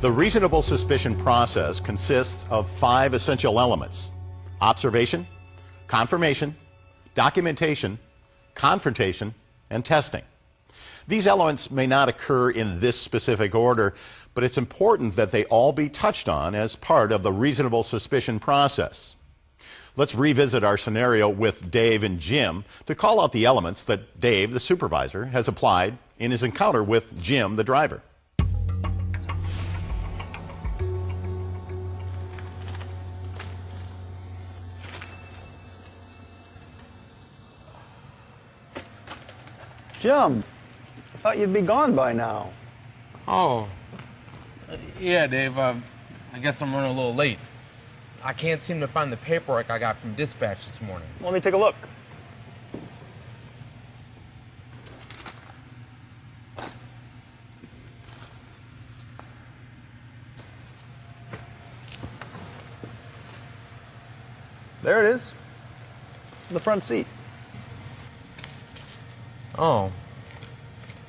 The reasonable suspicion process consists of 5 essential elements: observation, confirmation, documentation, confrontation, and testing. These elements may not occur in this specific order, but it's important that they all be touched on as part of the reasonable suspicion process. Let's revisit our scenario with Dave and Jim to call out the elements that Dave, the supervisor, has applied in his encounter with Jim, the driver. Jim, I thought you'd be gone by now. Oh, yeah, Dave. I guess I'm running a little late. I can't seem to find the paperwork I got from dispatch this morning. Let me take a look. There it is, in the front seat. Oh,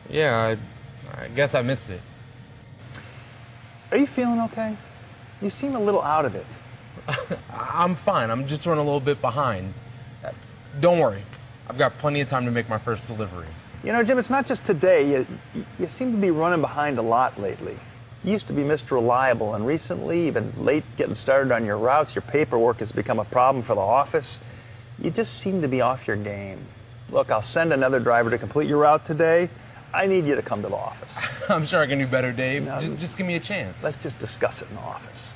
yeah, I guess I missed it. Are you feeling okay? You seem a little out of it. I'm fine. I'm just running a little bit behind. Don't worry. I've got plenty of time to make my first delivery. You know, Jim, it's not just today. You seem to be running behind a lot lately. You used to be Mr. Reliable, and recently you've been late getting started on your routes. Your paperwork has become a problem for the office. You just seem to be off your game. Look, I'll send another driver to complete your route today. I need you to come to the office. I'm sure I can do better, Dave. No, just give me a chance. Let's just discuss it in the office.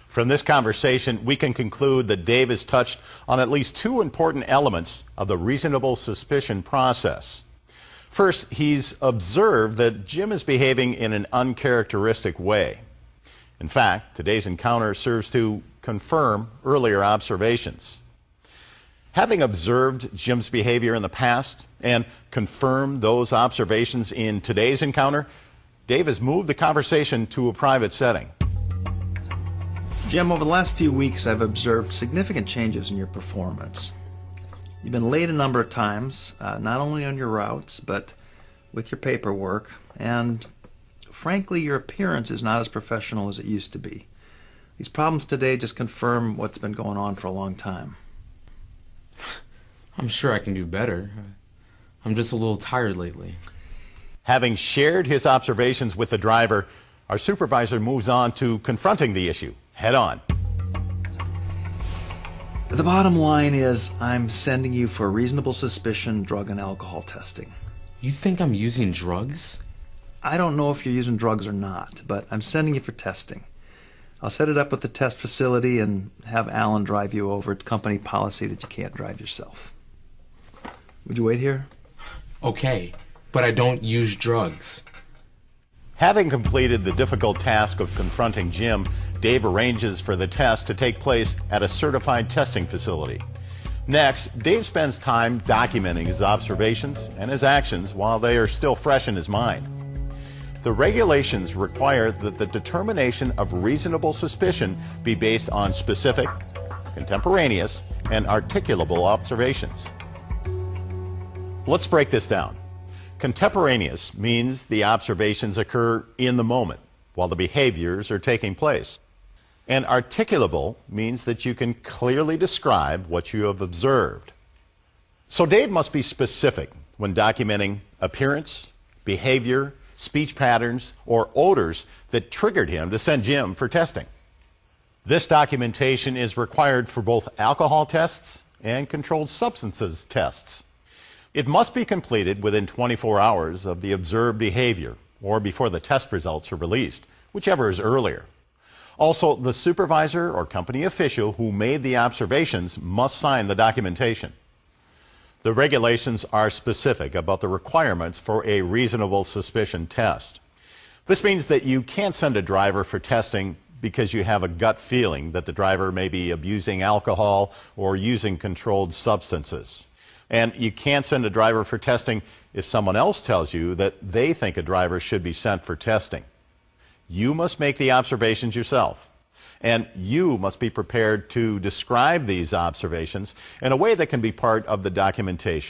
From this conversation, we can conclude that Dave has touched on at least 2 important elements of the reasonable suspicion process. First, he's observed that Jim is behaving in an uncharacteristic way. In fact, today's encounter serves to confirm earlier observations. Having observed Jim's behavior in the past and confirmed those observations in today's encounter, Dave has moved the conversation to a private setting. Jim, over the last few weeks, I've observed significant changes in your performance. You've been late a number of times, not only on your routes, but with your paperwork, and frankly, your appearance is not as professional as it used to be. These problems today just confirm what's been going on for a long time. I'm sure I can do better. I'm just a little tired lately. Having shared his observations with the driver, our supervisor moves on to confronting the issue head on. The bottom line is I'm sending you for reasonable suspicion drug and alcohol testing. You think I'm using drugs? I don't know if you're using drugs or not, but I'm sending you for testing. I'll set it up with the test facility and have Alan drive you over. It's company policy that you can't drive yourself. Would you wait here? Okay, but I don't use drugs. Having completed the difficult task of confronting Jim, Dave arranges for the test to take place at a certified testing facility. Next, Dave spends time documenting his observations and his actions while they are still fresh in his mind. The regulations require that the determination of reasonable suspicion be based on specific, contemporaneous, and articulable observations. Let's break this down. Contemporaneous means the observations occur in the moment while the behaviors are taking place. And articulable means that you can clearly describe what you have observed. So Dave must be specific when documenting appearance, behavior, speech patterns, or odors that triggered him to send Jim for testing. This documentation is required for both alcohol tests and controlled substances tests. It must be completed within 24 hours of the observed behavior or before the test results are released, whichever is earlier. Also, the supervisor or company official who made the observations must sign the documentation. The regulations are specific about the requirements for a reasonable suspicion test. This means that you can't send a driver for testing because you have a gut feeling that the driver may be abusing alcohol or using controlled substances. And you can't send a driver for testing if someone else tells you that they think a driver should be sent for testing. You must make the observations yourself. And you must be prepared to describe these observations in a way that can be part of the documentation.